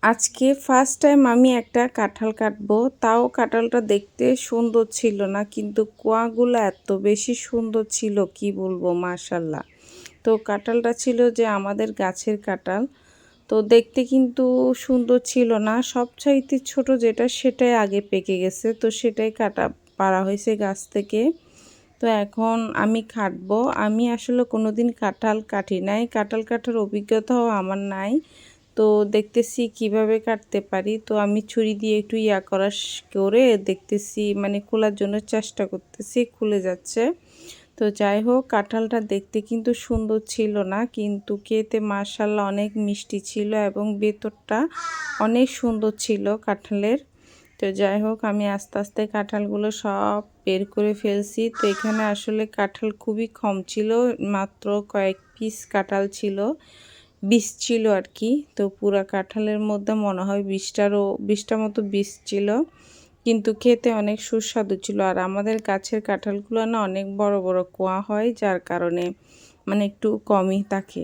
আজকে first time আমি একটা কাঁঠাল কাটবো, তাও কাঁঠালটা দেখতে সুন্দর ছিল না, কিন্তু কোয়াগুলো এত বেশি সুন্দর ছিল কি বলবো, মাশাল্লাহ। তো কাঁঠালটা ছিল যে আমাদের গাছের কাঁঠাল, তো দেখতে কিন্তু সুন্দর ছিল না, সবচাইতে ছোট যেটা সেটাই আগে পেকে গেছে, তো সেটাই পাড়া হয়েছে গাছ থেকে। তো এখন আমি কাটবো। আমি আসলে কোনোদিন কাঁঠাল কাটি নাই, কাঁঠাল কাটার অভিজ্ঞতাও আমার নাই। তো দেখতেছি কিভাবে কাটতে পারি। তো আমি ছুরি দিয়ে একটু করে দেখতেছি, মানে খোলার জন্য চেষ্টা করতেছি, খুলে যাচ্ছে। তো যাই হোক, কাঁঠালটা দেখতে কিন্তু সুন্দর ছিল না, কিন্তু খেতে মাশাআল্লাহ অনেক মিষ্টি ছিল এবং ভেতরটা অনেক সুন্দর ছিল কাঁঠালের। তো যাই হোক, আমি আস্তে আস্তে কাঁঠালগুলো সব বের করে ফেলছি। তো এখানে আসলে কাঁঠাল খুবই কম ছিল, মাত্র কয়েক পিস কাঁঠাল ছিল, 20 ছিল আর কি। তো পুরা কাঁঠালের মধ্যে মনে হয় 20টা মতো বীজ ছিল, কিন্তু খেতে অনেক সুস্বাদু ছিল। আর আমাদের গাছের কাঁঠালগুলো না অনেক বড় বড় কোয়া হয়, যার কারণে মানে একটু কমই থাকে।